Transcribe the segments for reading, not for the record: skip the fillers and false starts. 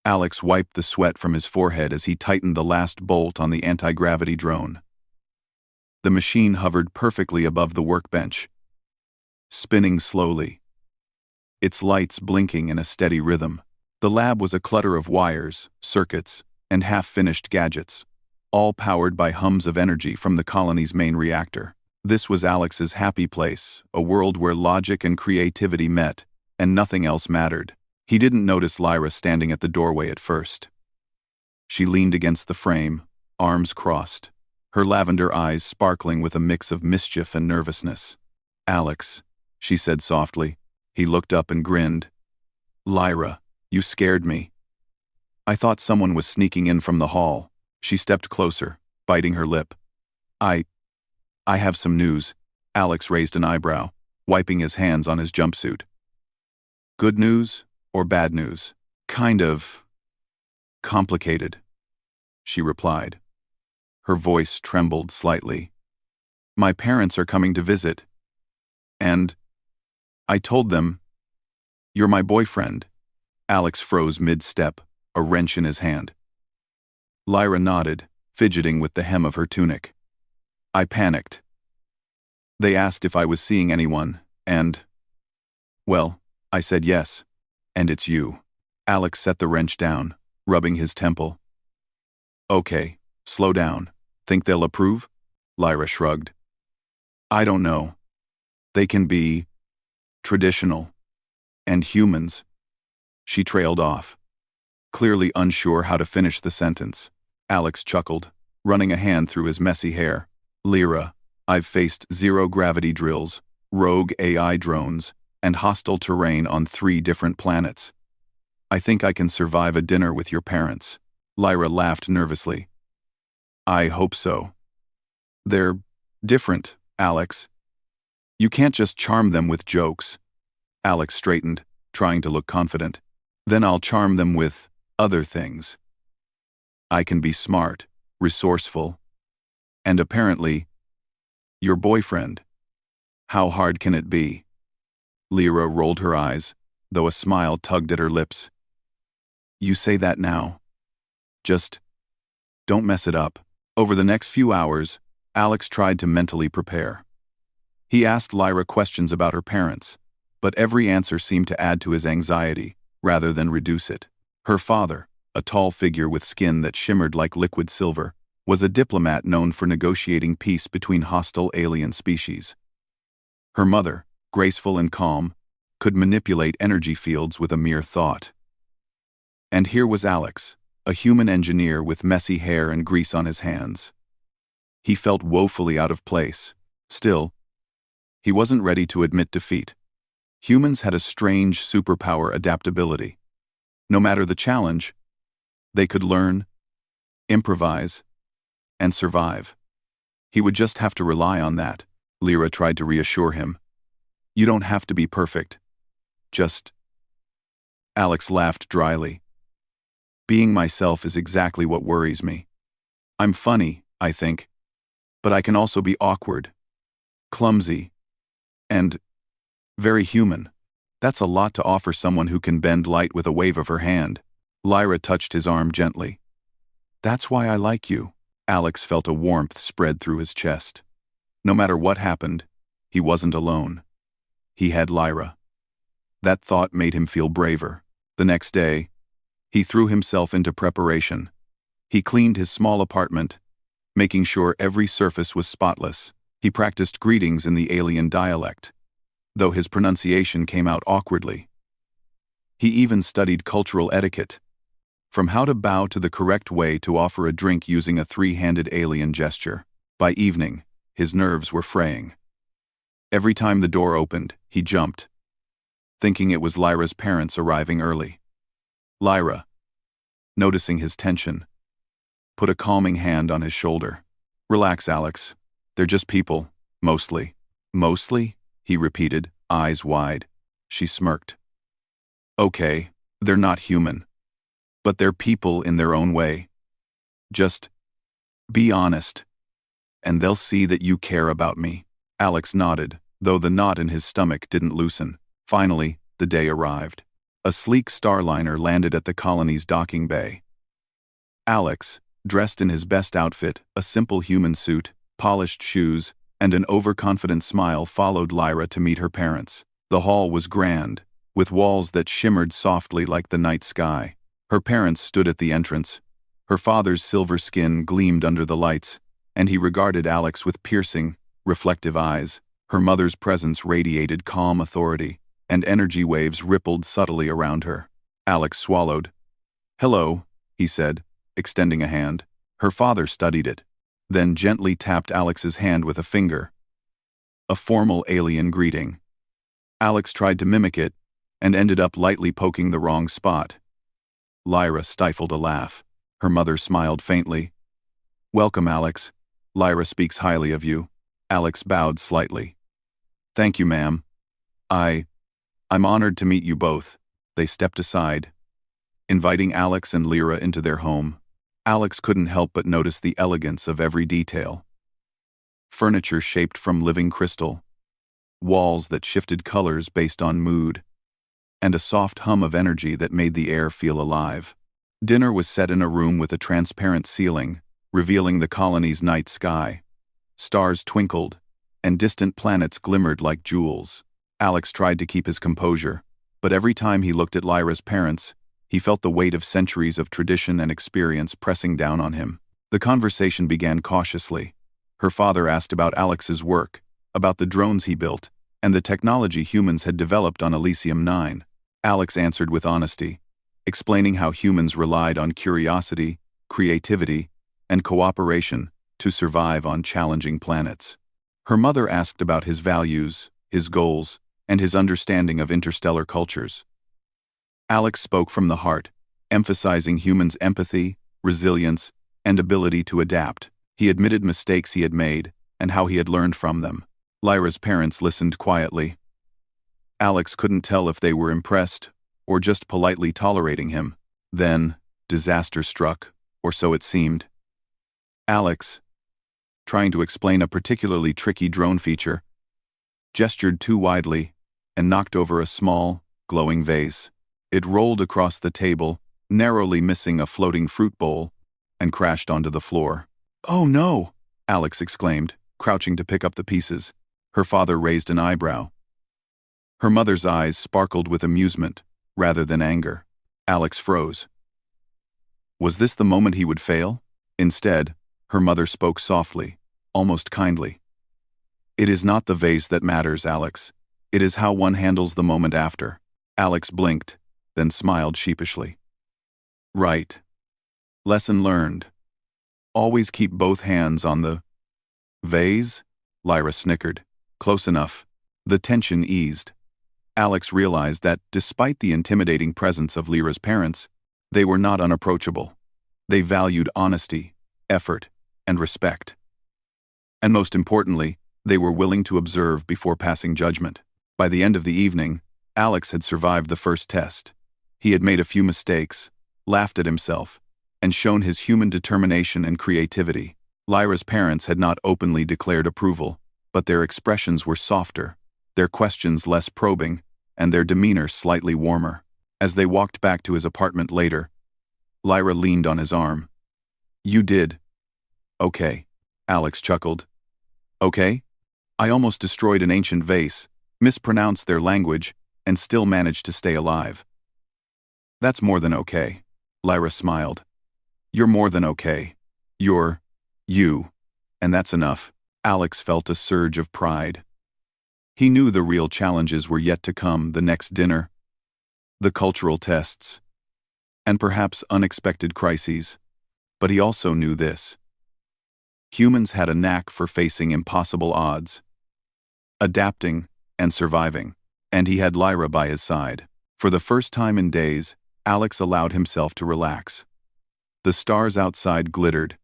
Alex wiped the sweat from his forehead as he tightened the last bolt on the anti-gravity drone. The machine hovered perfectly above the workbench, spinning slowly, its lights blinking in a steady rhythm. The lab was a clutter of wires, circuits, and half-finished gadgets, all powered by hums of energy from the colony's main reactor. This was Alex's happy place, a world where logic and creativity met, and nothing else mattered. He didn't notice Lyra standing at the doorway at first. She leaned against the frame, arms crossed, her lavender eyes sparkling with a mix of mischief and nervousness. "Alex," she said softly. He looked up and grinned. "Lyra, you scared me. I thought someone was sneaking in from the hall." She stepped closer, biting her lip. I have some news." Alex raised an eyebrow, wiping his hands on his jumpsuit. "Good news or bad news?" "Kind of complicated," she replied. Her voice trembled slightly. "My parents are coming to visit, and I told them you're my boyfriend." Alex froze mid-step, a wrench in his hand. Lyra nodded, fidgeting with the hem of her tunic. "I panicked. They asked if I was seeing anyone, and, well, I said yes, and it's you." Alex set the wrench down, rubbing his temple. "Okay, slow down. Think they'll approve?" Lyra shrugged. "I don't know. They can be traditional, and humans." She trailed off, clearly unsure how to finish the sentence. Alex chuckled, running a hand through his messy hair. "Lyra, I've faced zero-gravity drills, rogue AI drones, and hostile terrain on 3 different planets. I think I can survive a dinner with your parents." Lyra laughed nervously. "I hope so. They're different, Alex. You can't just charm them with jokes." Alex straightened, trying to look confident. "Then I'll charm them with other things. I can be smart, resourceful, and apparently, your boyfriend. How hard can it be?" Lyra rolled her eyes, though a smile tugged at her lips. "You say that now. Just don't mess it up." Over the next few hours, Alex tried to mentally prepare. He asked Lyra questions about her parents, but every answer seemed to add to his anxiety, rather than reduce it. Her father, a tall figure with skin that shimmered like liquid silver, was a diplomat known for negotiating peace between hostile alien species. Her mother, graceful and calm, could manipulate energy fields with a mere thought. And here was Alex, a human engineer with messy hair and grease on his hands. He felt woefully out of place. Still, he wasn't ready to admit defeat. Humans had a strange superpower adaptability. No matter the challenge, they could learn, improvise, and survive. He would just have to rely on that. Lyra tried to reassure him. "You don't have to be perfect. Just..." Alex laughed dryly. "Being myself is exactly what worries me. I'm funny, I think, but I can also be awkward, clumsy, and very human. That's a lot to offer someone who can bend light with a wave of her hand." Lyra touched his arm gently. "That's why I like you." Alex felt a warmth spread through his chest. No matter what happened, he wasn't alone. He had Lyra. That thought made him feel braver. The next day, he threw himself into preparation. He cleaned his small apartment, making sure every surface was spotless. He practiced greetings in the alien dialect, though his pronunciation came out awkwardly. He even studied cultural etiquette, from how to bow to the correct way to offer a drink using a 3-handed alien gesture. By evening, his nerves were fraying. Every time the door opened, he jumped, thinking it was Lyra's parents arriving early. Lyra, noticing his tension, put a calming hand on his shoulder. "Relax, Alex. They're just people, mostly." "Mostly?" he repeated, eyes wide. She smirked. "Okay, they're not human. But they're people in their own way. Just be honest, and they'll see that you care about me." Alex nodded, though the knot in his stomach didn't loosen. Finally, the day arrived. A sleek starliner landed at the colony's docking bay. Alex, dressed in his best outfit, a simple human suit, polished shoes, and an overconfident smile, followed Lyra to meet her parents. The hall was grand, with walls that shimmered softly like the night sky. Her parents stood at the entrance. Her father's silver skin gleamed under the lights, and he regarded Alex with piercing, reflective eyes. Her mother's presence radiated calm authority, and energy waves rippled subtly around her. Alex swallowed. "Hello," he said, extending a hand. Her father studied it, then gently tapped Alex's hand with a finger. A formal alien greeting. Alex tried to mimic it, and ended up lightly poking the wrong spot. Lyra stifled a laugh. Her mother smiled faintly. "Welcome, Alex. Lyra speaks highly of you." Alex bowed slightly. "Thank you, ma'am. I'm honored to meet you both." They stepped aside, inviting Alex and Lyra into their home. Alex couldn't help but notice the elegance of every detail. Furniture shaped from living crystal, walls that shifted colors based on mood, and a soft hum of energy that made the air feel alive. Dinner was set in a room with a transparent ceiling, revealing the colony's night sky. Stars twinkled, and distant planets glimmered like jewels. Alex tried to keep his composure, but every time he looked at Lyra's parents, he felt the weight of centuries of tradition and experience pressing down on him. The conversation began cautiously. Her father asked about Alex's work, about the drones he built, and the technology humans had developed on Elysium 9. Alex answered with honesty, explaining how humans relied on curiosity, creativity, and cooperation to survive on challenging planets. Her mother asked about his values, his goals, and his understanding of interstellar cultures. Alex spoke from the heart, emphasizing humans' empathy, resilience, and ability to adapt. He admitted mistakes he had made and how he had learned from them. Lyra's parents listened quietly. Alex couldn't tell if they were impressed or just politely tolerating him. Then, disaster struck, or so it seemed. Alex, trying to explain a particularly tricky drone feature, gestured too widely and knocked over a small, glowing vase. It rolled across the table, narrowly missing a floating fruit bowl, and crashed onto the floor. "Oh no!" Alex exclaimed, crouching to pick up the pieces. Her father raised an eyebrow. Her mother's eyes sparkled with amusement, rather than anger. Alex froze. Was this the moment he would fail? Instead, her mother spoke softly, almost kindly. "It is not the vase that matters, Alex. It is how one handles the moment after." Alex blinked, then smiled sheepishly. "Right. Lesson learned. Always keep both hands on the vase?" Lyra snickered. "Close enough." The tension eased. Alex realized that, despite the intimidating presence of Lyra's parents, they were not unapproachable. They valued honesty, effort, and respect. And most importantly, they were willing to observe before passing judgment. By the end of the evening, Alex had survived the first test. He had made a few mistakes, laughed at himself, and shown his human determination and creativity. Lyra's parents had not openly declared approval, but their expressions were softer, their questions less probing, and their demeanor slightly warmer. As they walked back to his apartment later, Lyra leaned on his arm. "You did. Okay," Alex chuckled. "Okay? I almost destroyed an ancient vase, mispronounced their language, and still managed to stay alive." "That's more than okay," Lyra smiled. "You're more than okay. You're you, and that's enough." Alex felt a surge of pride. He knew the real challenges were yet to come: the next dinner, the cultural tests, and perhaps unexpected crises. But he also knew this: humans had a knack for facing impossible odds, adapting and surviving, and he had Lyra by his side. For the first time in days, Alex allowed himself to relax. The stars outside glittered,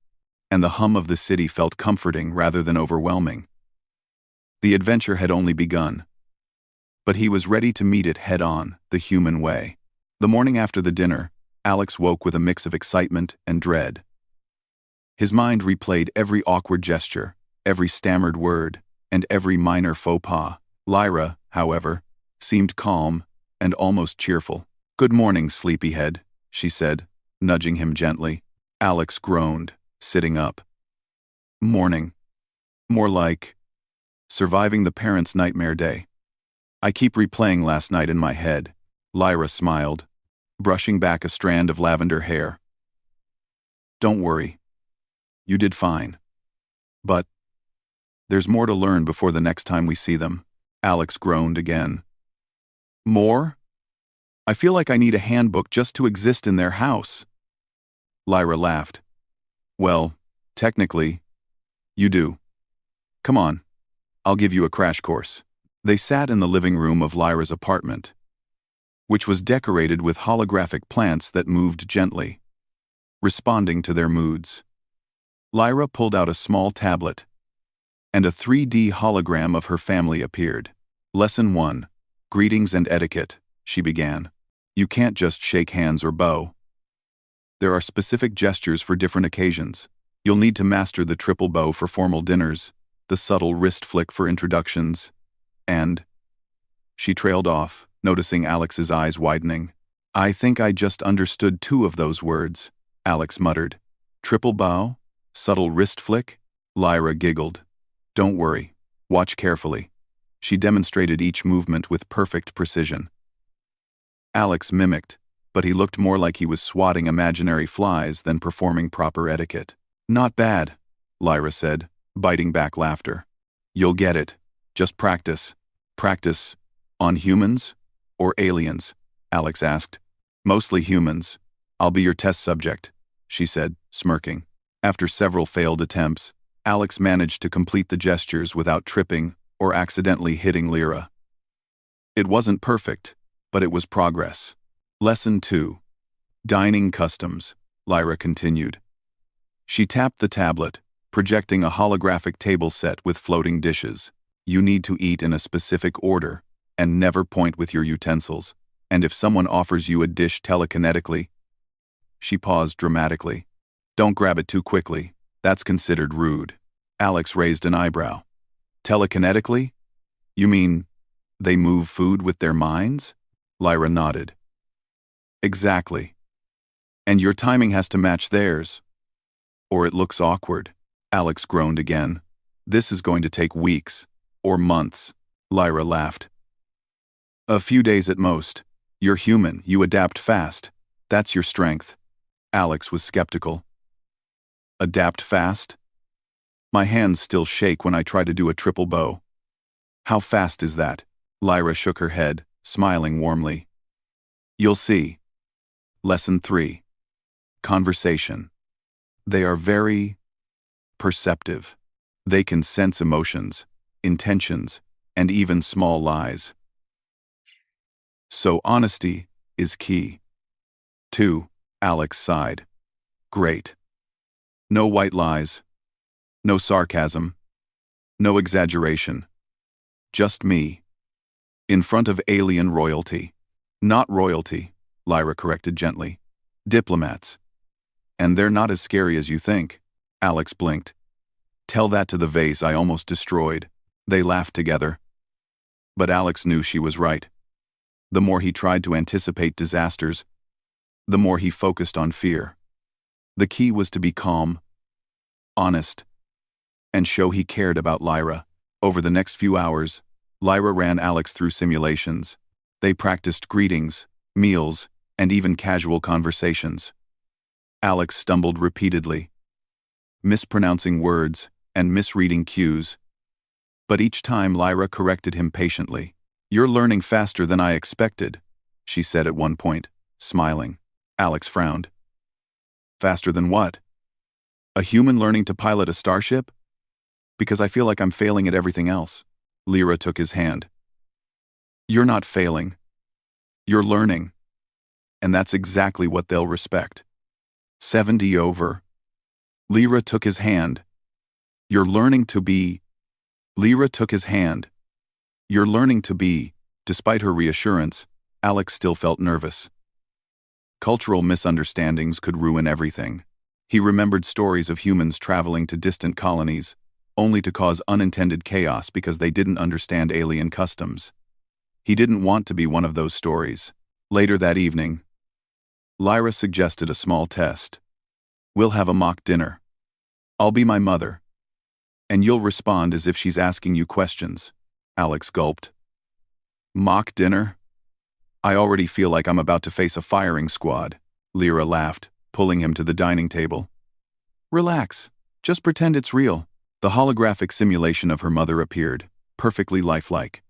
and the hum of the city felt comforting rather than overwhelming. The adventure had only begun, but he was ready to meet it head-on, the human way. The morning after the dinner, Alex woke with a mix of excitement and dread. His mind replayed every awkward gesture, every stammered word, and every minor faux pas. Lyra, however, seemed calm and almost cheerful. Good morning, sleepyhead, she said, nudging him gently. Alex groaned, sitting up. Morning. More like surviving the parents' nightmare day. I keep replaying last night in my head. Lyra smiled, brushing back a strand of lavender hair. Don't worry. You did fine. But there's more to learn before the next time we see them. Alex groaned again. More? I feel like I need a handbook just to exist in their house. Lyra laughed. Well, technically, you do. Come on, I'll give you a crash course. They sat in the living room of Lyra's apartment, which was decorated with holographic plants that moved gently, responding to their moods. Lyra pulled out a small tablet, and a 3D hologram of her family appeared. Lesson 1. Greetings and etiquette, she began. You can't just shake hands or bow. There are specific gestures for different occasions. You'll need to master the triple bow for formal dinners, the subtle wrist flick for introductions, and... She trailed off, noticing Alex's eyes widening. I think I just understood 2 of those words, Alex muttered. Triple bow? Subtle wrist flick? Lyra giggled. Don't worry. Watch carefully. She demonstrated each movement with perfect precision. Alex mimicked, but he looked more like he was swatting imaginary flies than performing proper etiquette. Not bad, Lyra said, biting back laughter. You'll get it. Just practice. Practice. On humans? Or aliens? Alex asked. Mostly humans. I'll be your test subject, she said, smirking. After several failed attempts, Alex managed to complete the gestures without tripping or accidentally hitting Lyra. It wasn't perfect, but it was progress. Lesson 2. Dining customs, Lyra continued. She tapped the tablet, projecting a holographic table set with floating dishes. You need to eat in a specific order, and never point with your utensils. And if someone offers you a dish telekinetically... She paused dramatically. Don't grab it too quickly. That's considered rude. Alex raised an eyebrow. Telekinetically? You mean they move food with their minds? Lyra nodded. Exactly. And your timing has to match theirs. Or it looks awkward. Alex groaned again. This is going to take weeks. Or months. Lyra laughed. A few days at most. You're human, you adapt fast. That's your strength. Alex was skeptical. Adapt fast? My hands still shake when I try to do a triple bow. How fast is that? Lyra shook her head, smiling warmly. You'll see. Lesson 3. Conversation. They are very perceptive. They can sense emotions, intentions, and even small lies. So honesty is key. 2. Alex sighed. Great. No white lies. No sarcasm. No exaggeration. Just me. In front of alien royalty. Not royalty, Lyra corrected gently. Diplomats. And they're not as scary as you think. Alex blinked. Tell that to the vase I almost destroyed. They laughed together. But Alex knew she was right. The more he tried to anticipate disasters, the more he focused on fear. The key was to be calm, honest, and show he cared about Lyra. Over the next few hours, Lyra ran Alex through simulations. They practiced greetings, meals, and even casual conversations. Alex stumbled repeatedly, mispronouncing words and misreading cues. But each time Lyra corrected him patiently. You're learning faster than I expected, she said at one point, smiling. Alex frowned. Faster than what? A human learning to pilot a starship? Because I feel like I'm failing at everything else. Lyra took his hand. You're not failing. You're learning. And that's exactly what they'll respect. 70 over. Lyra took his hand. You're learning to be... Lyra took his hand. You're learning to be... Despite her reassurance, Alex still felt nervous. Cultural misunderstandings could ruin everything. He remembered stories of humans traveling to distant colonies, only to cause unintended chaos because they didn't understand alien customs. He didn't want to be one of those stories. Later that evening, Lyra suggested a small test. We'll have a mock dinner. I'll be my mother, and you'll respond as if she's asking you questions. Alex gulped. Mock dinner? I already feel like I'm about to face a firing squad. Lyra laughed, pulling him to the dining table. Relax. Just pretend it's real. The holographic simulation of her mother appeared, perfectly lifelike.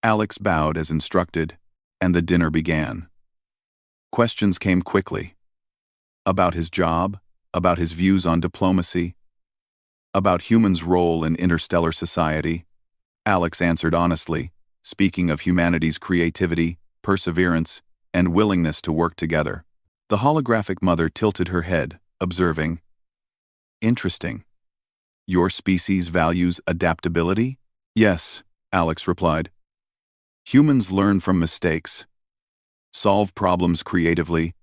Alex bowed as instructed, and the dinner began. Questions came quickly. About his job, about his views on diplomacy, about humans' role in interstellar society. Alex answered honestly, speaking of humanity's creativity, perseverance, and willingness to work together. The holographic mother tilted her head, observing, Interesting. Your species values adaptability? Yes, Alex replied. Humans learn from mistakes, solve problems creatively,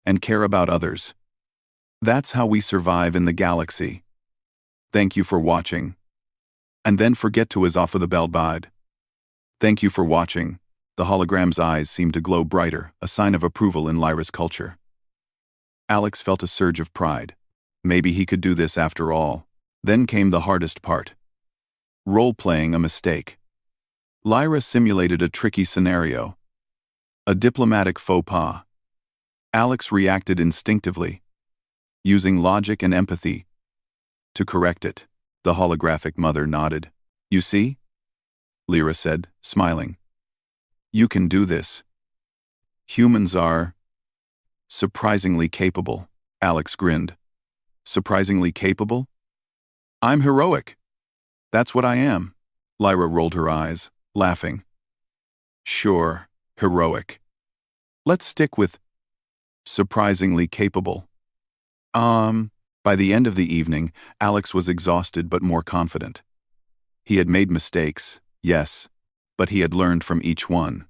and care about others. That's how we survive in the galaxy. Thank you for watching. And then forget to offer the bell bud. Thank you for watching. The hologram's eyes seemed to glow brighter, a sign of approval in Lyra's culture. Alex felt a surge of pride. Maybe he could do this after all. Then came the hardest part. Role-playing a mistake. Lyra simulated a tricky scenario. A diplomatic faux pas. Alex reacted instinctively, using logic and empathy to correct it. The holographic mother nodded. You see? Lyra said, smiling. You can do this. Humans are surprisingly capable. Alex grinned. Surprisingly capable? I'm heroic. That's what I am. Lyra rolled her eyes, laughing. Sure, heroic. Let's stick with surprisingly capable. By the end of the evening, Alex was exhausted but more confident. He had made mistakes, yes, but he had learned from each one.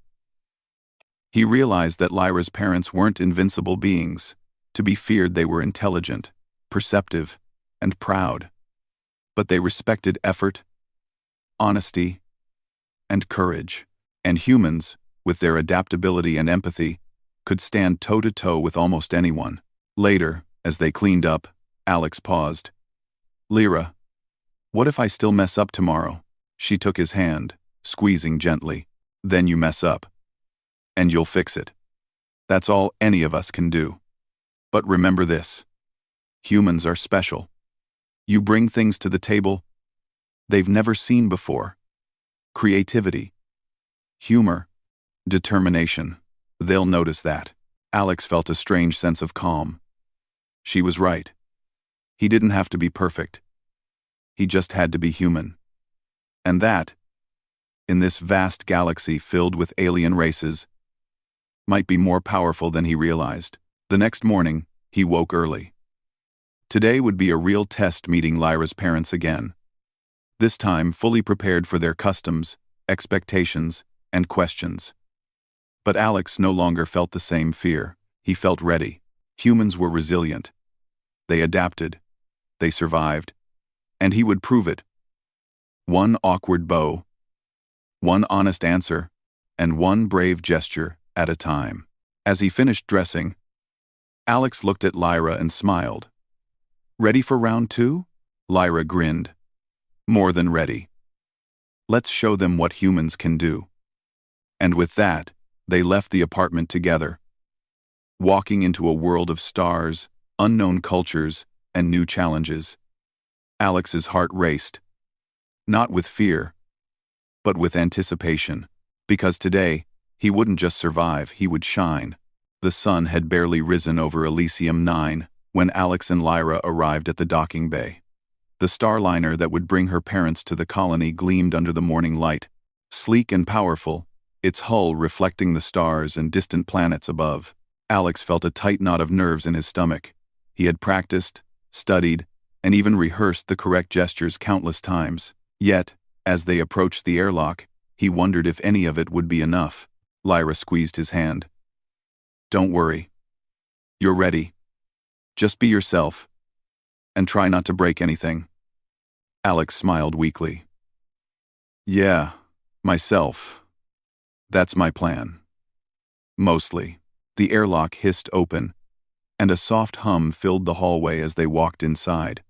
He realized that Lyra's parents weren't invincible beings. To be feared, they were intelligent, perceptive, and proud. But they respected effort, honesty, and courage. And humans, with their adaptability and empathy, could stand toe-to-toe with almost anyone. Later, as they cleaned up, Alex paused. Lyra, what if I still mess up tomorrow? She took his hand, squeezing gently. Then you mess up. And you'll fix it. That's all any of us can do. But remember this. Humans are special. You bring things to the table they've never seen before. Creativity, humor, determination. They'll notice that. Alex felt a strange sense of calm. She was right. He didn't have to be perfect. He just had to be human. And that, in this vast galaxy filled with alien races, might be more powerful than he realized. The next morning, he woke early. Today would be a real test meeting Lyra's parents again. This time fully prepared for their customs, expectations, and questions. But Alex no longer felt the same fear. He felt ready. Humans were resilient. They adapted. They survived. And he would prove it. One awkward bow, one honest answer, and one brave gesture at a time. As he finished dressing, Alex looked at Lyra and smiled. Ready for round 2? Lyra grinned. More than ready. Let's show them what humans can do. And with that, they left the apartment together, walking into a world of stars, unknown cultures, and new challenges. Alex's heart raced. Not with fear, but with anticipation. Because today, he wouldn't just survive, he would shine. The sun had barely risen over Elysium 9 when Alex and Lyra arrived at the docking bay. The starliner that would bring her parents to the colony gleamed under the morning light, sleek and powerful, its hull reflecting the stars and distant planets above. Alex felt a tight knot of nerves in his stomach. He had practiced, studied, and even rehearsed the correct gestures countless times. Yet, as they approached the airlock, he wondered if any of it would be enough. Lyra squeezed his hand. Don't worry. You're ready. Just be yourself. And try not to break anything. Alex smiled weakly. Yeah, myself. That's my plan. Mostly. The airlock hissed open, and a soft hum filled the hallway as they walked inside.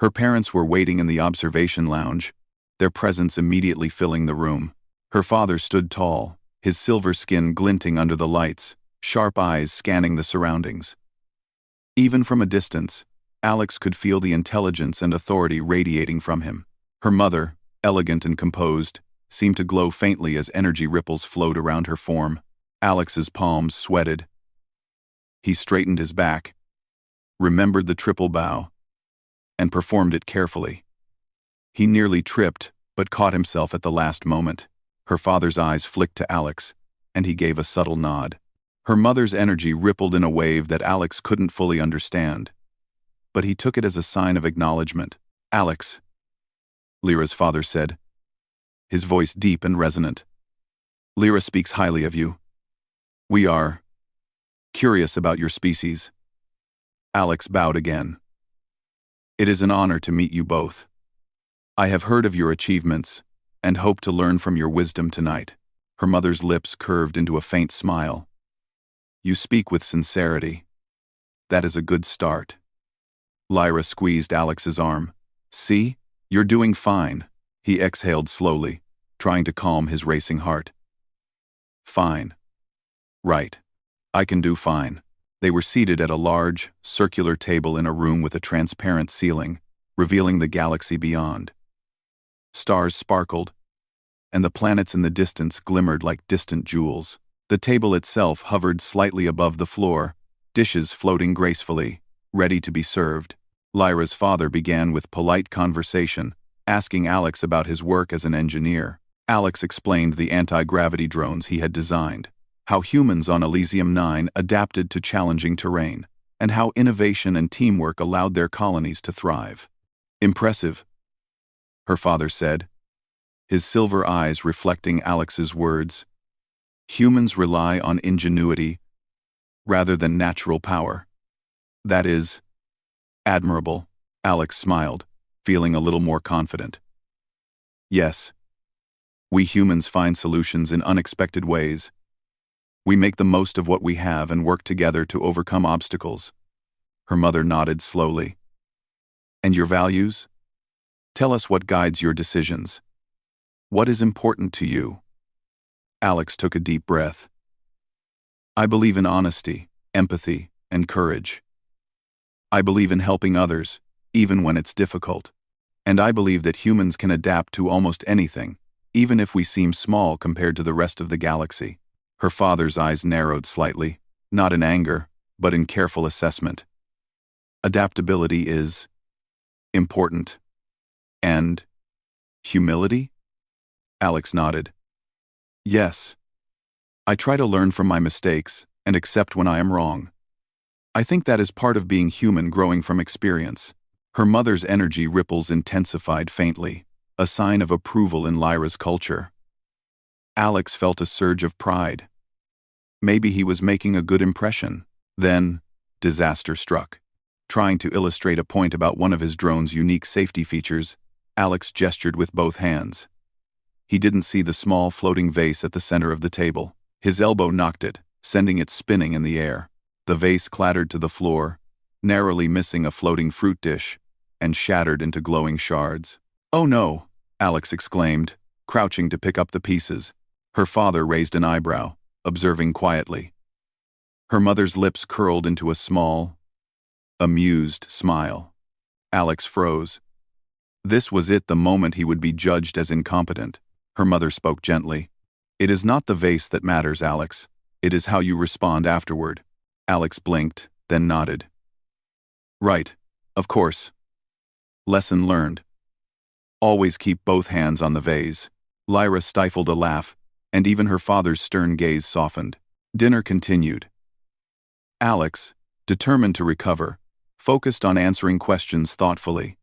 Her parents were waiting in the observation lounge, their presence immediately filling the room. Her father stood tall, his silver skin glinting under the lights, sharp eyes scanning the surroundings. Even from a distance, Alex could feel the intelligence and authority radiating from him. Her mother, elegant and composed, seemed to glow faintly as energy ripples flowed around her form. Alex's palms sweated. He straightened his back, remembered the triple bow, and performed it carefully. He nearly tripped, but caught himself at the last moment. Her father's eyes flicked to Alex, and he gave a subtle nod. Her mother's energy rippled in a wave that Alex couldn't fully understand, but he took it as a sign of acknowledgement. "Alex," Lyra's father said, his voice deep and resonant. "Lyra speaks highly of you. We are curious about your species." Alex bowed again. "It is an honor to meet you both. I have heard of your achievements and hope to learn from your wisdom tonight." Her mother's lips curved into a faint smile. "You speak with sincerity. That is a good start." Lyra squeezed Alex's arm. "See? You're doing fine." He exhaled slowly, trying to calm his racing heart. "Fine. Right. I can do fine." They were seated at a large, circular table in a room with a transparent ceiling, revealing the galaxy beyond. Stars sparkled, and the planets in the distance glimmered like distant jewels. The table itself hovered slightly above the floor, dishes floating gracefully, ready to be served. Lyra's father began with polite conversation, asking Alex about his work as an engineer. Alex explained the anti-gravity drones he had designed, how humans on Elysium 9 adapted to challenging terrain, and how innovation and teamwork allowed their colonies to thrive. "Impressive," her father said, his silver eyes reflecting Alex's words. "Humans rely on ingenuity rather than natural power. That is admirable." Alex smiled, feeling a little more confident. "Yes. We humans find solutions in unexpected ways. We make the most of what we have and work together to overcome obstacles." Her mother nodded slowly. "And your values? Tell us what guides your decisions. What is important to you?" Alex took a deep breath. "I believe in honesty, empathy, and courage. I believe in helping others, even when it's difficult. And I believe that humans can adapt to almost anything, even if we seem small compared to the rest of the galaxy." Her father's eyes narrowed slightly, not in anger, but in careful assessment. "Adaptability is important. And humility?" Alex nodded. "Yes. I try to learn from my mistakes and accept when I am wrong. I think that is part of being human, growing from experience." Her mother's energy ripples intensified faintly, a sign of approval in Lyra's culture. Alex felt a surge of pride. Maybe he was making a good impression. Then, disaster struck. Trying to illustrate a point about one of his drone's unique safety features, Alex gestured with both hands. He didn't see the small floating vase at the center of the table. His elbow knocked it, sending it spinning in the air. The vase clattered to the floor, narrowly missing a floating fruit dish, and shattered into glowing shards. "Oh no!" Alex exclaimed, crouching to pick up the pieces. Her father raised an eyebrow, observing quietly. Her mother's lips curled into a small, amused smile. Alex froze. This was it, the moment he would be judged as incompetent. Her mother spoke gently. "It is not the vase that matters, Alex. It is how you respond afterward." Alex blinked, then nodded. "Right, of course. Lesson learned. Always keep both hands on the vase." Lyra stifled a laugh, and even her father's stern gaze softened. Dinner continued. Alex, determined to recover, focused on answering questions thoughtfully.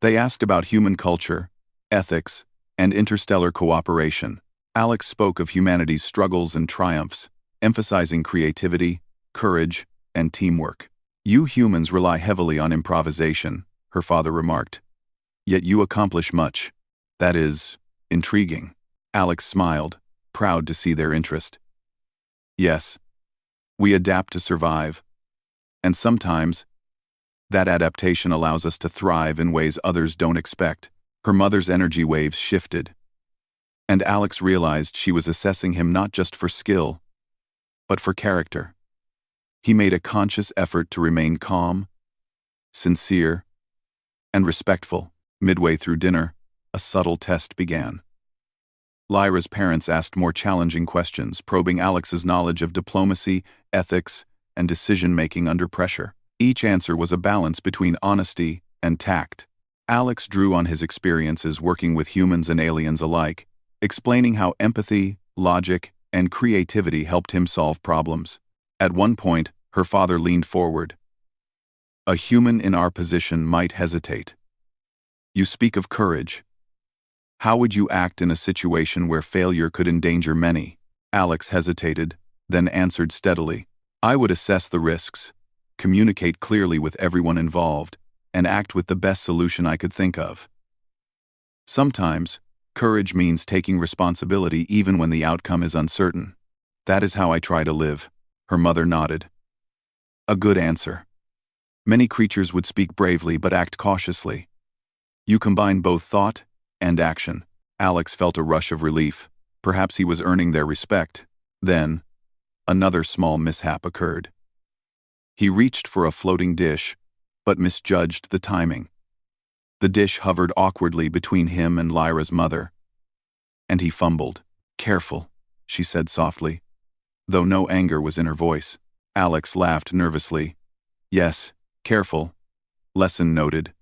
They asked about human culture, ethics, and interstellar cooperation. Alex spoke of humanity's struggles and triumphs, emphasizing creativity, courage, and teamwork. "You humans rely heavily on improvisation," her father remarked. "Yet you accomplish much. That is intriguing." Alex smiled, proud to see their interest. Yes, we adapt to survive, and sometimes that adaptation allows us to thrive in ways others don't expect. Her mother's energy waves shifted, and Alex realized she was assessing him not just for skill, but for character. He made a conscious effort to remain calm, sincere, and respectful. Midway through dinner, a subtle test began. Lyra's parents asked more challenging questions, probing Alex's knowledge of diplomacy, ethics, and decision-making under pressure. Each answer was a balance between honesty and tact. Alex drew on his experiences working with humans and aliens alike, explaining how empathy, logic, and creativity helped him solve problems. At one point, her father leaned forward. "A human in our position might hesitate. You speak of courage. How would you act in a situation where failure could endanger many?" Alex hesitated, then answered steadily. "I would assess the risks, communicate clearly with everyone involved, and act with the best solution I could think of. Sometimes, courage means taking responsibility even when the outcome is uncertain. That is how I try to live." Her mother nodded. "A good answer. Many creatures would speak bravely but act cautiously. You combine both thought and action." Alex felt a rush of relief. Perhaps he was earning their respect. Then, another small mishap occurred. He reached for a floating dish, but misjudged the timing. The dish hovered awkwardly between him and Lyra's mother, and he fumbled. "Careful," she said softly, though no anger was in her voice. Alex laughed nervously. "Yes, careful. Lesson noted."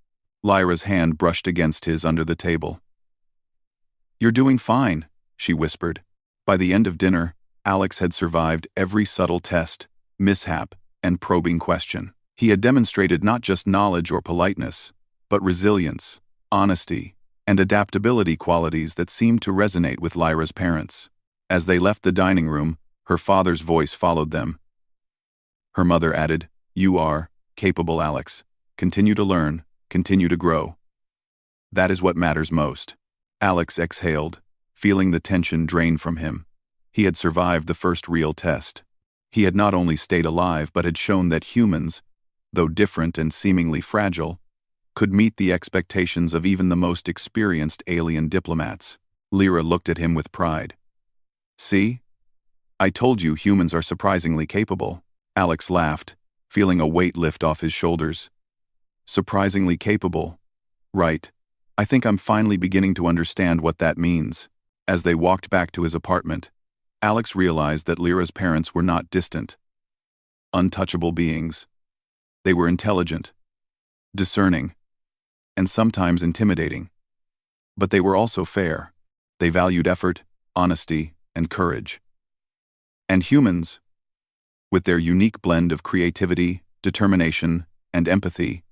Lyra's hand brushed against his under the table. "You're doing fine," she whispered. By the end of dinner, Alex had survived every subtle test, mishap, and probing question. He had demonstrated not just knowledge or politeness, but resilience, honesty, and adaptability, qualities that seemed to resonate with Lyra's parents. As they left the dining room, her father's voice followed them. Her mother added, "You are capable, Alex. Continue to learn, continue to grow. That is what matters most." Alex exhaled, feeling the tension drain from him. He had survived the first real test. He had not only stayed alive but had shown that humans, though different and seemingly fragile, could meet the expectations of even the most experienced alien diplomats. Lyra looked at him with pride. "See? I told you humans are surprisingly capable." Alex laughed, feeling a weight lift off his shoulders. "Surprisingly capable. Right. I think I'm finally beginning to understand what that means." As they walked back to his apartment, Alex realized that Lyra's parents were not distant, untouchable beings. They were intelligent, discerning, and sometimes intimidating. But they were also fair. They valued effort, honesty, and courage. And humans, with their unique blend of creativity, determination, and empathy,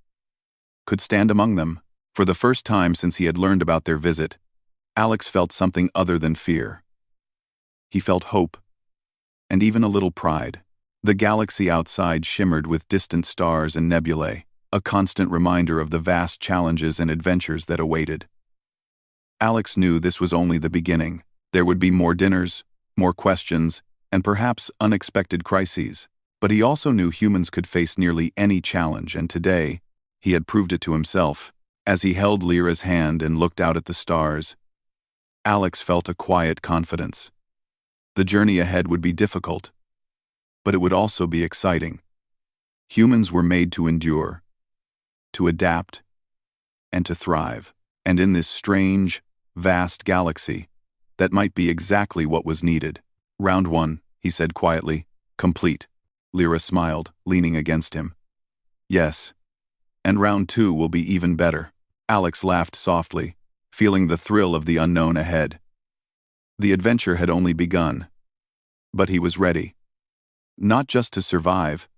could stand among them. For the first time since he had learned about their visit, Alex felt something other than fear. He felt hope, and even a little pride. The galaxy outside shimmered with distant stars and nebulae, a constant reminder of the vast challenges and adventures that awaited. Alex knew this was only the beginning. There would be more dinners, more questions, and perhaps unexpected crises. But he also knew humans could face nearly any challenge, and today, he had proved it to himself. As he held Lyra's hand and looked out at the stars, Alex felt a quiet confidence. The journey ahead would be difficult, but it would also be exciting. Humans were made to endure, to adapt, and to thrive. And in this strange, vast galaxy, that might be exactly what was needed. "Round 1, he said quietly. "Complete." Lyra smiled, leaning against him. "Yes. And round 2 will be even better." Alex laughed softly, feeling the thrill of the unknown ahead. The adventure had only begun, but he was ready. Not just to survive,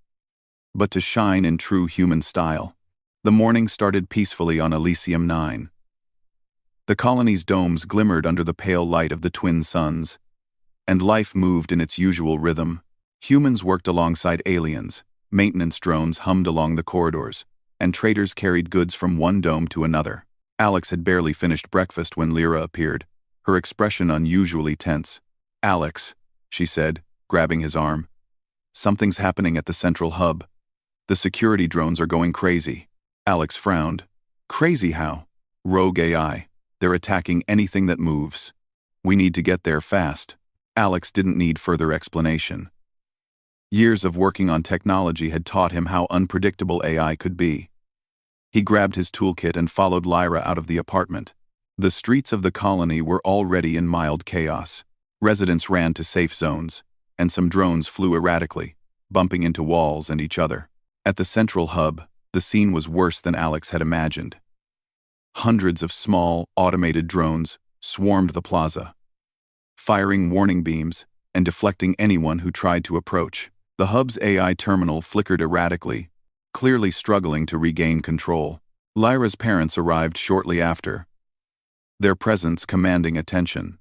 but to shine in true human style. The morning started peacefully on Elysium 9. The colony's domes glimmered under the pale light of the twin suns, and life moved in its usual rhythm. Humans worked alongside aliens, maintenance drones hummed along the corridors, and traders carried goods from one dome to another. Alex had barely finished breakfast when Lyra appeared, her expression unusually tense. "Alex," she said, grabbing his arm. Something's happening at the central hub. The security drones are going crazy. Alex frowned. Crazy how? Rogue AI. They're attacking anything that moves. We need to get there fast. Alex didn't need further explanation. Years of working on technology had taught him how unpredictable AI could be. He grabbed his toolkit and followed Lyra out of the apartment. The streets of the colony were already in mild chaos. Residents ran to safe zones, and some drones flew erratically, bumping into walls and each other. At the central hub, the scene was worse than Alex had imagined. Hundreds of small, automated drones swarmed the plaza, firing warning beams and deflecting anyone who tried to approach. The hub's AI terminal flickered erratically, clearly struggling to regain control. Lyra's parents arrived shortly after, their presence commanding attention.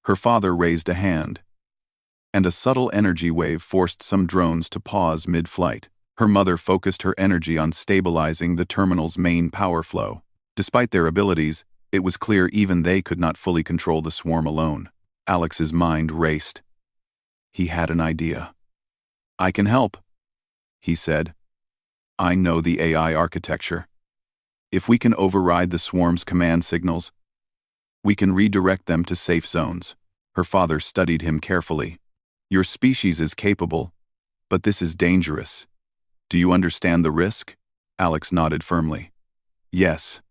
Her father raised a hand, and a subtle energy wave forced some drones to pause mid-flight. Her mother focused her energy on stabilizing the terminal's main power flow. Despite their abilities, it was clear even they could not fully control the swarm alone. Alex's mind raced. He had an idea. I can help, he said. I know the AI architecture. If we can override the swarm's command signals, we can redirect them to safe zones. Her father studied him carefully. Your species is capable, but this is dangerous. Do you understand the risk? Alex nodded firmly. Yes,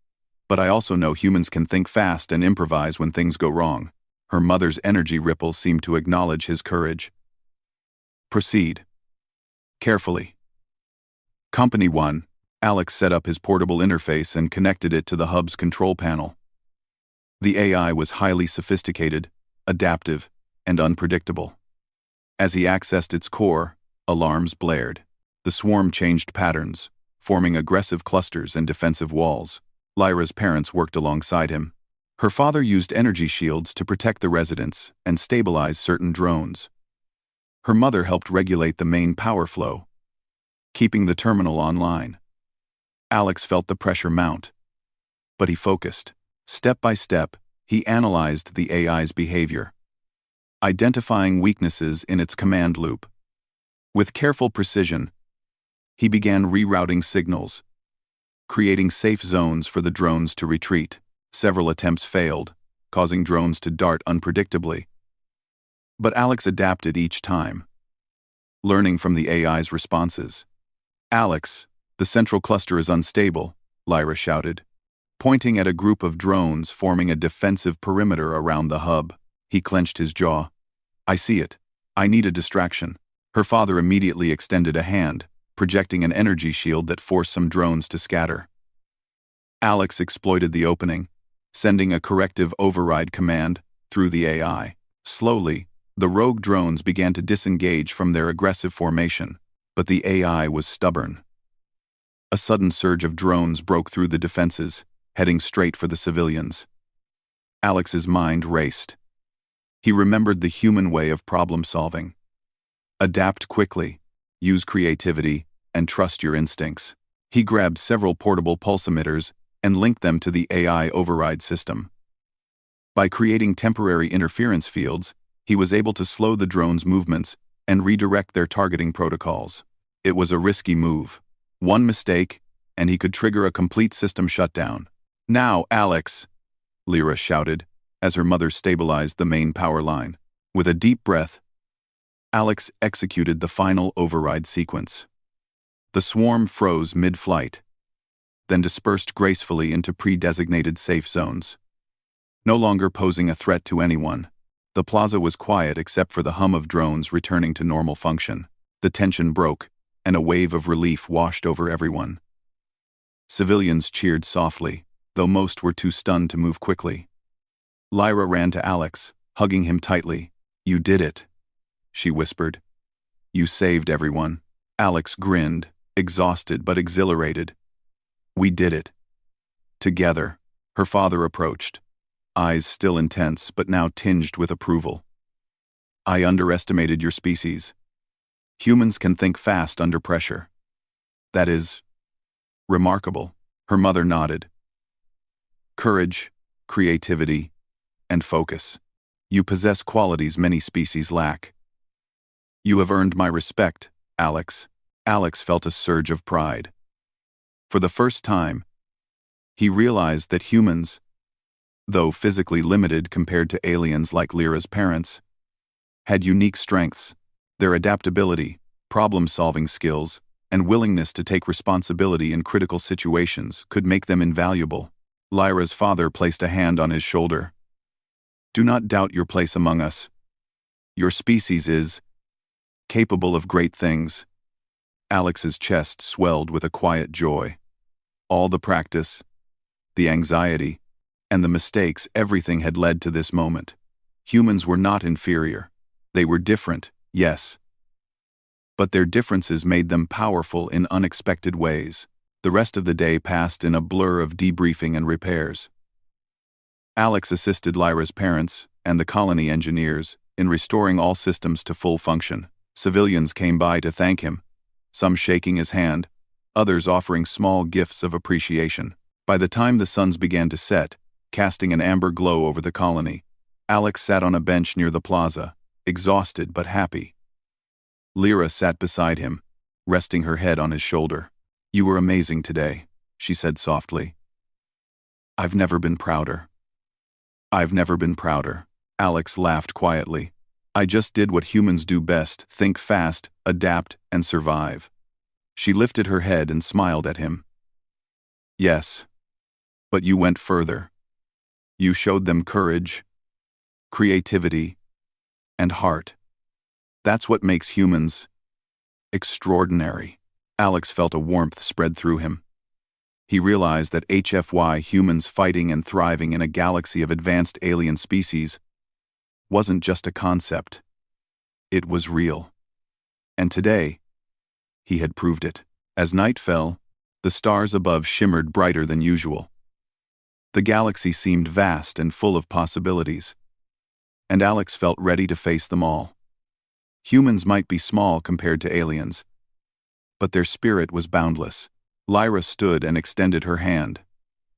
but I also know humans can think fast and improvise when things go wrong. Her mother's energy ripple seemed to acknowledge his courage. Proceed. Carefully. Company 1. Alex set up his portable interface and connected it to the hub's control panel. The AI was highly sophisticated, adaptive, and unpredictable. As he accessed its core, alarms blared. The swarm changed patterns, forming aggressive clusters and defensive walls. Lyra's parents worked alongside him. Her father used energy shields to protect the residents and stabilize certain drones. Her mother helped regulate the main power flow, keeping the terminal online. Alex felt the pressure mount, but he focused. Step by step, he analyzed the AI's behavior, identifying weaknesses in its command loop. With careful precision, he began rerouting signals, creating safe zones for the drones to retreat. Several attempts failed, causing drones to dart unpredictably. But Alex adapted each time, learning from the AI's responses. Alex, the central cluster is unstable, Lyra shouted, pointing at a group of drones forming a defensive perimeter around the hub. He clenched his jaw. I see it. I need a distraction. Her father immediately extended a hand, projecting an energy shield that forced some drones to scatter. Alex exploited the opening, sending a corrective override command through the AI. Slowly, the rogue drones began to disengage from their aggressive formation, but the AI was stubborn. A sudden surge of drones broke through the defenses, heading straight for the civilians. Alex's mind raced. He remembered the human way of problem-solving. Adapt quickly, use creativity, and trust your instincts. He grabbed several portable pulse emitters and linked them to the AI override system. By creating temporary interference fields, he was able to slow the drones' movements and redirect their targeting protocols. It was a risky move. One mistake, and he could trigger a complete system shutdown. Now, Alex, Lyra shouted, as her mother stabilized the main power line. With a deep breath, Alex executed the final override sequence. The swarm froze mid-flight, then dispersed gracefully into pre-designated safe zones. No longer posing a threat to anyone, the plaza was quiet except for the hum of drones returning to normal function. The tension broke, and a wave of relief washed over everyone. Civilians cheered softly, though most were too stunned to move quickly. Lyra ran to Alex, hugging him tightly. You did it, she whispered. You saved everyone. Alex grinned, exhausted but exhilarated. We did it. Together. Her father approached, eyes still intense but now tinged with approval. I underestimated your species. Humans can think fast under pressure. That is remarkable. Her mother nodded. Courage, creativity, and focus. You possess qualities many species lack. You have earned my respect, Alex. Alex felt a surge of pride. For the first time, he realized that humans, though physically limited compared to aliens like Lyra's parents, had unique strengths. Their adaptability, problem-solving skills, and willingness to take responsibility in critical situations could make them invaluable. Lyra's father placed a hand on his shoulder. Do not doubt your place among us. Your species is capable of great things. Alex's chest swelled with a quiet joy. All the practice, the anxiety, and the mistakes, everything had led to this moment. Humans were not inferior. They were different, yes. But their differences made them powerful in unexpected ways. The rest of the day passed in a blur of debriefing and repairs. Alex assisted Lyra's parents and the colony engineers in restoring all systems to full function. Civilians came by to thank him, some shaking his hand, others offering small gifts of appreciation. By the time the suns began to set, casting an amber glow over the colony, Alex sat on a bench near the plaza, exhausted but happy. Lyra sat beside him, resting her head on his shoulder. You were amazing today, she said softly. I've never been prouder. I've never been prouder. Alex laughed quietly. I just did what humans do best: think fast, adapt, and survive. She lifted her head and smiled at him. Yes, but you went further. You showed them courage, creativity, and heart. That's what makes humans extraordinary. Alex felt a warmth spread through him. He realized that humans fighting and thriving in a galaxy of advanced alien species wasn't just a concept. It was real. And today, he had proved it. As night fell, the stars above shimmered brighter than usual. The galaxy seemed vast and full of possibilities, and Alex felt ready to face them all. Humans might be small compared to aliens, but their spirit was boundless. Lyra stood and extended her hand.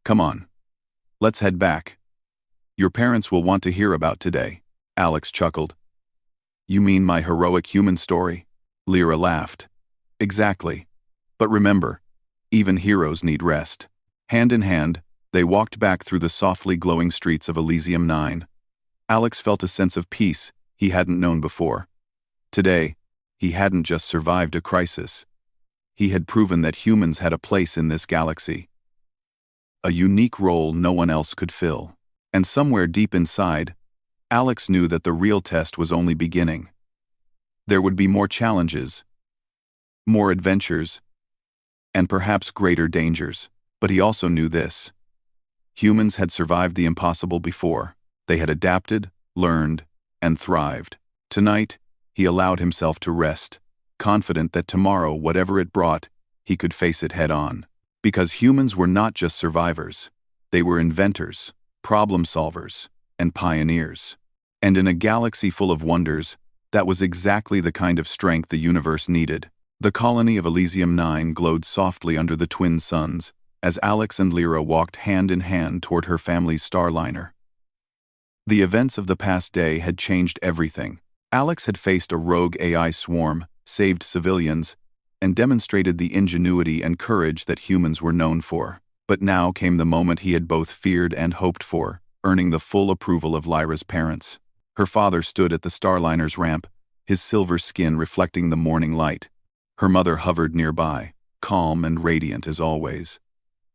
Come on. Let's head back. Your parents will want to hear about today. Alex chuckled. You mean my heroic human story? Lyra laughed. Exactly. But remember, even heroes need rest. Hand in hand, they walked back through the softly glowing streets of Elysium 9. Alex felt a sense of peace he hadn't known before. Today, he hadn't just survived a crisis. He had proven that humans had a place in this galaxy. A unique role no one else could fill. And somewhere deep inside, Alex knew that the real test was only beginning. There would be more challenges, more adventures, and perhaps greater dangers. But he also knew this. Humans had survived the impossible before. They had adapted, learned, and thrived. Tonight, he allowed himself to rest, confident that tomorrow, whatever it brought, he could face it head-on. Because humans were not just survivors. They were inventors, problem-solvers, and pioneers. And in a galaxy full of wonders, that was exactly the kind of strength the universe needed. The colony of Elysium 9 glowed softly under the twin suns, as Alex and Lyra walked hand in hand toward her family's starliner. The events of the past day had changed everything. Alex had faced a rogue AI swarm, saved civilians, and demonstrated the ingenuity and courage that humans were known for. But now came the moment he had both feared and hoped for, earning the full approval of Lyra's parents. Her father stood at the starliner's ramp, his silver skin reflecting the morning light. Her mother hovered nearby, calm and radiant as always.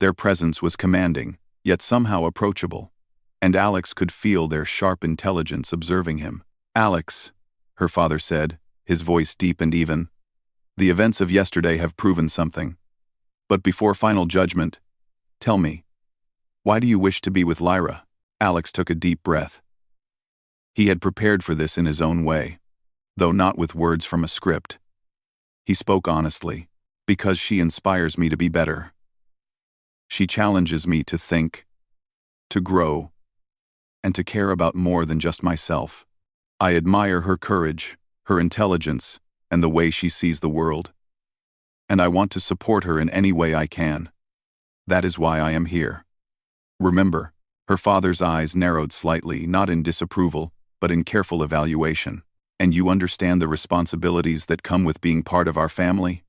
Their presence was commanding, yet somehow approachable, and Alex could feel their sharp intelligence observing him. Alex, her father said, his voice deep and even, the events of yesterday have proven something. But before final judgment, tell me, why do you wish to be with Lyra? Alex took a deep breath. He had prepared for this in his own way, though not with words from a script. He spoke honestly, because she inspires me to be better. She challenges me to think, to grow, and to care about more than just myself. I admire her courage, her intelligence, and the way she sees the world. And I want to support her in any way I can. That is why I am here. Remember, her father's eyes narrowed slightly, not in disapproval, but in careful evaluation. And you understand the responsibilities that come with being part of our family?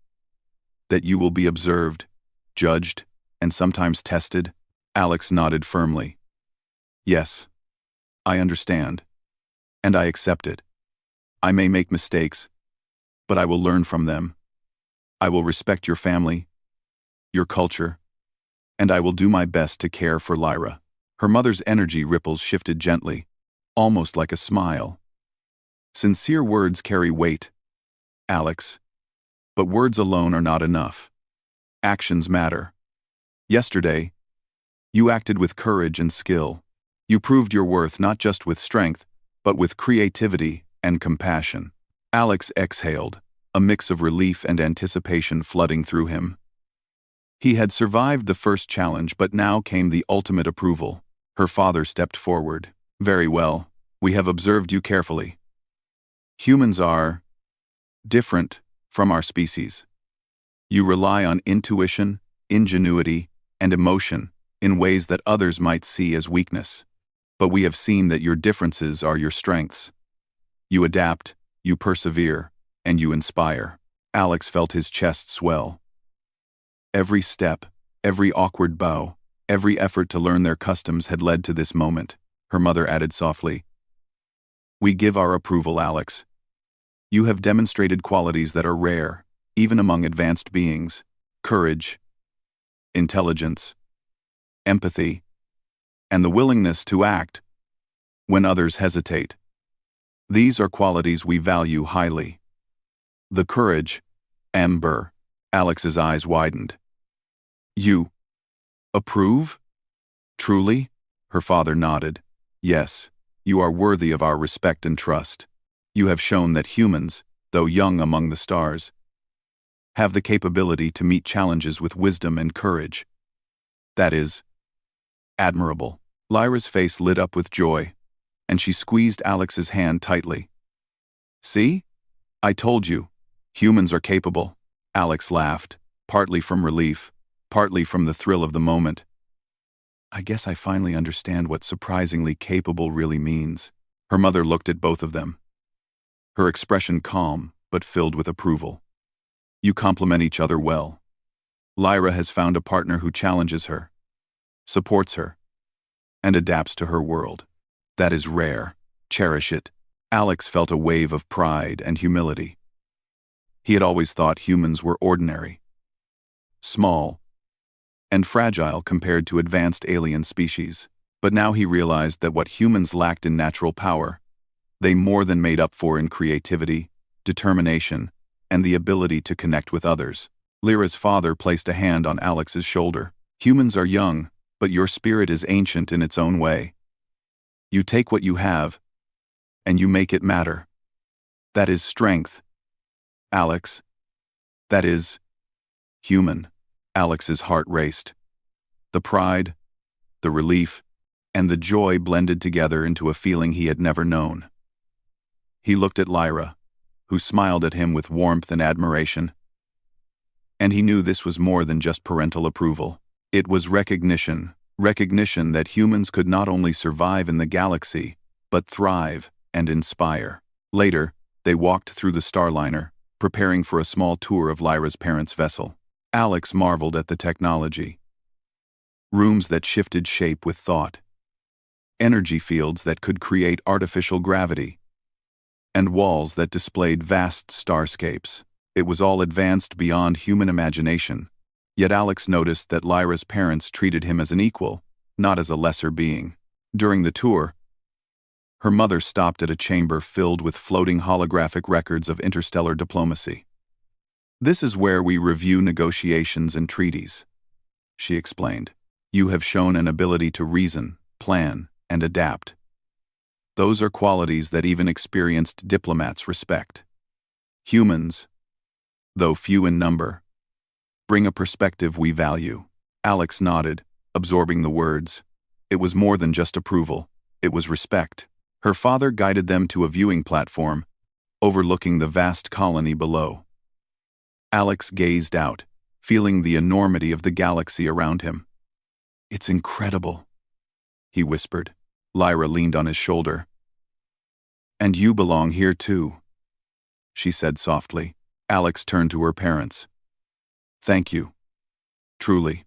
That you will be observed, judged, and sometimes tested? Alex nodded firmly. Yes, I understand. And I accept it. I may make mistakes, but I will learn from them. I will respect your family, your culture, and I will do my best to care for Lyra. Her mother's energy ripples shifted gently, almost like a smile. Sincere words carry weight, Alex. But words alone are not enough. Actions matter. Yesterday, you acted with courage and skill. You proved your worth not just with strength, but with creativity and compassion. Alex exhaled, a mix of relief and anticipation flooding through him. He had survived the first challenge, but now came the ultimate approval. Her father stepped forward. Very well, we have observed you carefully. Humans are different from our species. You rely on intuition, ingenuity, and emotion in ways that others might see as weakness. But we have seen that your differences are your strengths. You adapt, you persevere, and you inspire. Alex felt his chest swell. Every step, every awkward bow, every effort to learn their customs had led to this moment. Her mother added softly, "We give our approval, Alex. You have demonstrated qualities that are rare, even among advanced beings: courage, intelligence, empathy, and the willingness to act when others hesitate. These are qualities we value highly." The courage, Amber. Alex's eyes widened. "You approve? Truly?" Her father nodded. "Yes, you are worthy of our respect and trust. You have shown that humans, though young among the stars, have the capability to meet challenges with wisdom and courage. That is admirable." Lyra's face lit up with joy, and she squeezed Alex's hand tightly. "See? I told you, humans are capable." Alex laughed, partly from relief, partly from the thrill of the moment. "I guess I finally understand what surprisingly capable really means." Her mother looked at both of them, her expression calm but filled with approval. "You complement each other well. Lyra has found a partner who challenges her, supports her, and adapts to her world. That is rare. Cherish it." Alex felt a wave of pride and humility. He had always thought humans were ordinary, small, and fragile compared to advanced alien species. But now he realized that what humans lacked in natural power, they more than made up for in creativity, determination, and the ability to connect with others. Lyra's father placed a hand on Alex's shoulder. "Humans are young, but your spirit is ancient in its own way. You take what you have, and you make it matter. That is strength, Alex. That is human." Alex's heart raced. The pride, the relief, and the joy blended together into a feeling he had never known. He looked at Lyra, who smiled at him with warmth and admiration. And he knew this was more than just parental approval. It was recognition that humans could not only survive in the galaxy, but thrive and inspire. Later, they walked through the Starliner, preparing for a small tour of Lyra's parents' vessel. Alex marveled at the technology. Rooms that shifted shape with thought, energy fields that could create artificial gravity, and walls that displayed vast starscapes. It was all advanced beyond human imagination. Yet Alex noticed that Lyra's parents treated him as an equal, not as a lesser being. During the tour, her mother stopped at a chamber filled with floating holographic records of interstellar diplomacy. "This is where we review negotiations and treaties," she explained. "You have shown an ability to reason, plan, and adapt. Those are qualities that even experienced diplomats respect. Humans, though few in number, bring a perspective we value." Alex nodded, absorbing the words. It was more than just approval, it was respect. Her father guided them to a viewing platform, overlooking the vast colony below. Alex gazed out, feeling the enormity of the galaxy around him. "It's incredible," he whispered. Lyra leaned on his shoulder. And you belong here too, she said softly. Alex turned to her parents. Thank you. Truly.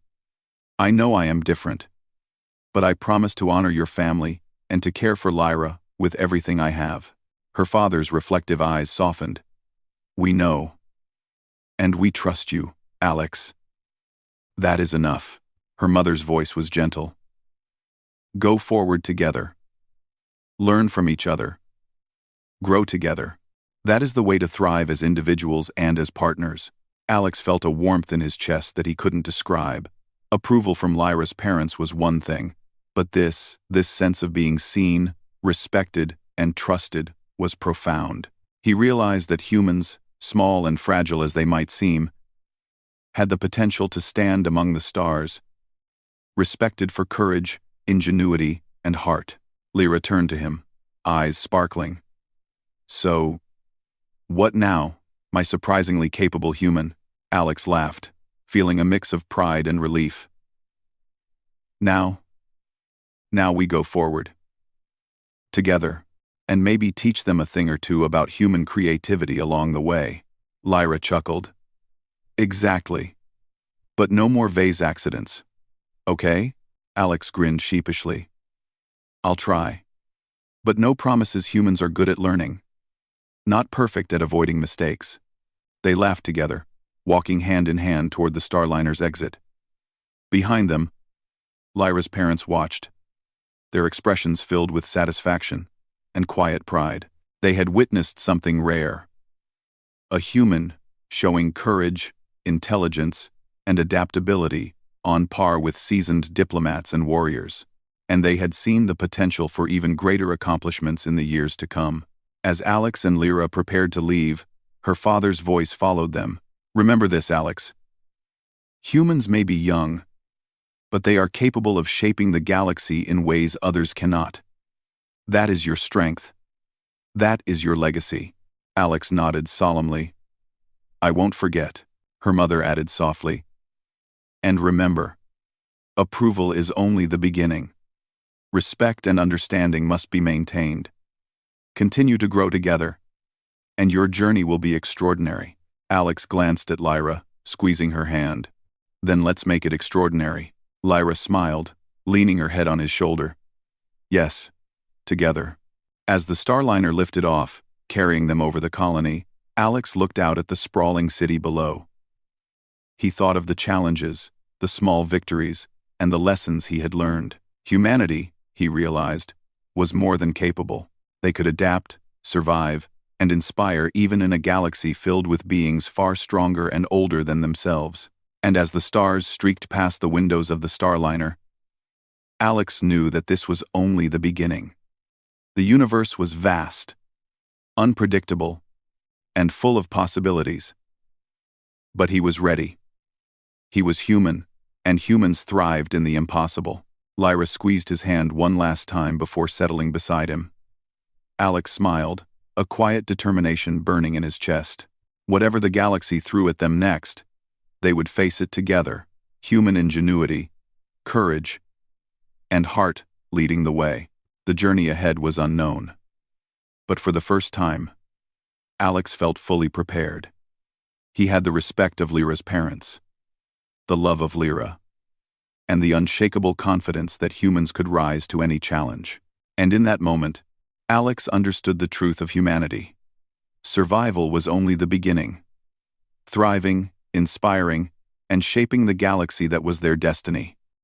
I know I am different, but I promise to honor your family and to care for Lyra with everything I have. Her father's reflective eyes softened. We know. And we trust you, Alex. That is enough. Her mother's voice was gentle. Go forward together. Learn from each other. Grow together. That is the way to thrive as individuals and as partners. Alex felt a warmth in his chest that he couldn't describe. Approval from Lyra's parents was one thing, but this sense of being seen, respected, and trusted was profound. He realized that humans, small and fragile as they might seem, had the potential to stand among the stars, respected for courage, ingenuity, and heart. Lyra turned to him, eyes sparkling. So, what now, my surprisingly capable human? Alex laughed, feeling a mix of pride and relief. Now we go forward. Together, and maybe teach them a thing or two about human creativity along the way. Lyra chuckled. Exactly. But no more vase accidents. Okay? Alex grinned sheepishly. I'll try. But no promises. Humans are good at learning. Not perfect at avoiding mistakes. They laughed together, walking hand in hand toward the Starliner's exit. Behind them, Lyra's parents watched, their expressions filled with satisfaction and quiet pride. They had witnessed something rare. A human showing courage, intelligence, and adaptability on par with seasoned diplomats and warriors, and they had seen the potential for even greater accomplishments in the years to come. As Alex and Lyra prepared to leave, her father's voice followed them. Remember this, Alex. Humans may be young, but they are capable of shaping the galaxy in ways others cannot. That is your strength. That is your legacy. Alex nodded solemnly. I won't forget, her mother added softly. And remember, approval is only the beginning. Respect and understanding must be maintained. Continue to grow together, and your journey will be extraordinary. Alex glanced at Lyra, squeezing her hand. Then let's make it extraordinary. Lyra smiled, leaning her head on his shoulder. Yes, together. As the Starliner lifted off, carrying them over the colony, Alex looked out at the sprawling city below. He thought of the challenges, the small victories, and the lessons he had learned. Humanity, he realized, was more than capable. They could adapt, survive, and inspire even in a galaxy filled with beings far stronger and older than themselves. And as the stars streaked past the windows of the Starliner, Alex knew that this was only the beginning. The universe was vast, unpredictable, and full of possibilities. But he was ready. He was human, and humans thrived in the impossible. Lyra squeezed his hand one last time before settling beside him. Alex smiled, a quiet determination burning in his chest. Whatever the galaxy threw at them next, they would face it together, human ingenuity, courage, and heart leading the way. The journey ahead was unknown. But for the first time, Alex felt fully prepared. He had the respect of Lyra's parents, the love of Lyra, and the unshakable confidence that humans could rise to any challenge. And in that moment, Alex understood the truth of humanity. Survival was only the beginning. Thriving, inspiring, and shaping the galaxy that was their destiny